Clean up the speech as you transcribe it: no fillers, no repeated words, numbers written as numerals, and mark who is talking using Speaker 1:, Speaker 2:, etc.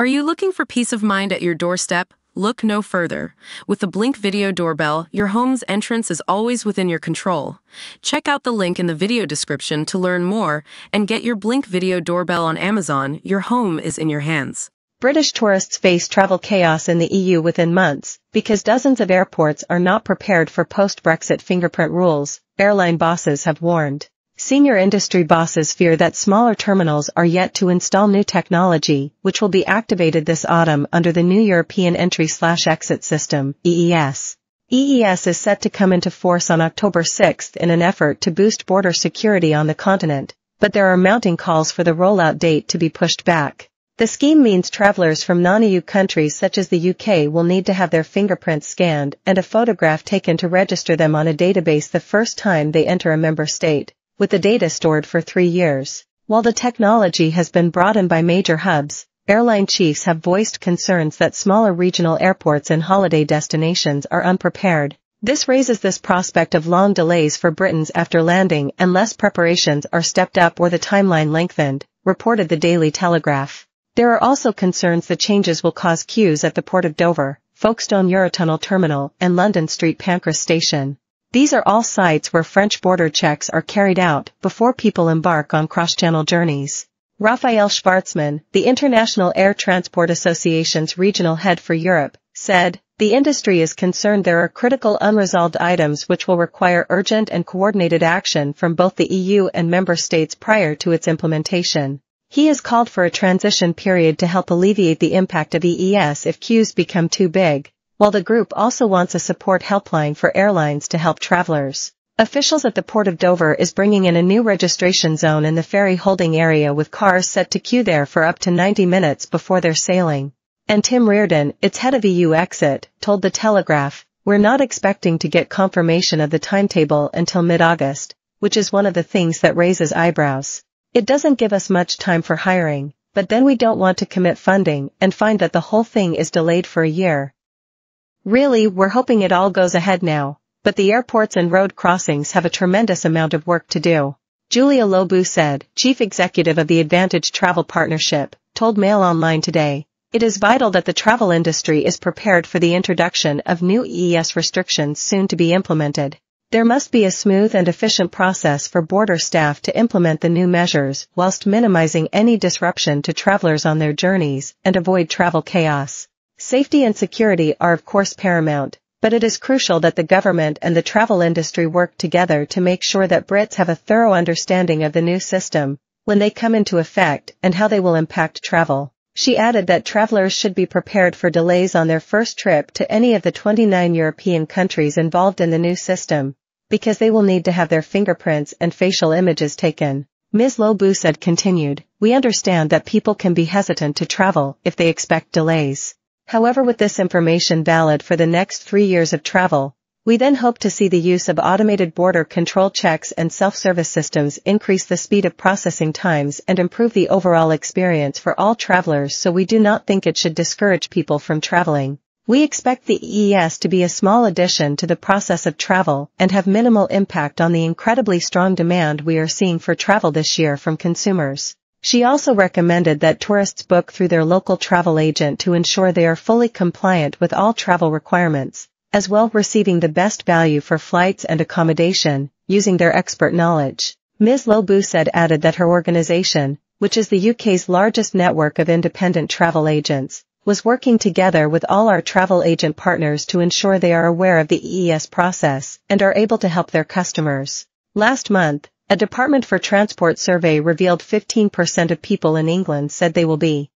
Speaker 1: Are you looking for peace of mind at your doorstep? Look no further. With the Blink Video Doorbell, your home's entrance is always within your control. Check out the link in the video description to learn more and get your Blink Video Doorbell on Amazon. Your home is in your hands.
Speaker 2: British tourists face travel chaos in the EU within months, because dozens of airports are not prepared for post-Brexit fingerprint rules, airline bosses have warned. Senior industry bosses fear that smaller terminals are yet to install new technology, which will be activated this autumn under the new European Entry/Exit System, EES. EES is set to come into force on October 6 in an effort to boost border security on the continent, but there are mounting calls for the rollout date to be pushed back. The scheme means travelers from non-EU countries such as the UK will need to have their fingerprints scanned and a photograph taken to register them on a database the first time they enter a member state, with the data stored for 3 years. While the technology has been brought in by major hubs, airline chiefs have voiced concerns that smaller regional airports and holiday destinations are unprepared. This raises this prospect of long delays for Britons after landing unless preparations are stepped up or the timeline lengthened, reported the Daily Telegraph. There are also concerns the changes will cause queues at the Port of Dover, Folkestone Eurotunnel Terminal, and London Street Pancras Station. These are all sites where French border checks are carried out before people embark on cross-channel journeys. Raphael Schwarzman, the International Air Transport Association's regional head for Europe, said, "The industry is concerned there are critical unresolved items which will require urgent and coordinated action from both the EU and member states prior to its implementation." He has called for a transition period to help alleviate the impact of EES if queues become too big, while the group also wants a support helpline for airlines to help travelers. Officials at the Port of Dover is bringing in a new registration zone in the ferry holding area with cars set to queue there for up to 90 minutes before they're sailing. And Tim Reardon, its head of EU Exit, told the Telegraph, "We're not expecting to get confirmation of the timetable until mid-August, which is one of the things that raises eyebrows. It doesn't give us much time for hiring, but then we don't want to commit funding and find that the whole thing is delayed for a year. Really, we're hoping it all goes ahead now, but the airports and road crossings have a tremendous amount of work to do." Julia Lobu said, chief executive of the Advantage Travel Partnership, told Mail Online today, "It is vital that the travel industry is prepared for the introduction of new EES restrictions soon to be implemented. There must be a smooth and efficient process for border staff to implement the new measures whilst minimizing any disruption to travelers on their journeys and avoid travel chaos. Safety and security are of course paramount, but it is crucial that the government and the travel industry work together to make sure that Brits have a thorough understanding of the new system, when they come into effect, and how they will impact travel." She added that travelers should be prepared for delays on their first trip to any of the 29 European countries involved in the new system, because they will need to have their fingerprints and facial images taken. Ms. Lobu continued, "We understand that people can be hesitant to travel if they expect delays. However, with this information valid for the next 3 years of travel, we then hope to see the use of automated border control checks and self-service systems increase the speed of processing times and improve the overall experience for all travelers, so we do not think it should discourage people from traveling. We expect the EES to be a small addition to the process of travel and have minimal impact on the incredibly strong demand we are seeing for travel this year from consumers." She also recommended that tourists book through their local travel agent to ensure they are fully compliant with all travel requirements, as well receiving the best value for flights and accommodation, using their expert knowledge. Ms. Lobu added that her organization, which is the UK's largest network of independent travel agents, was working together with all our travel agent partners to ensure they are aware of the EES process and are able to help their customers. Last month, a Department for Transport survey revealed 15% of people in England said they will be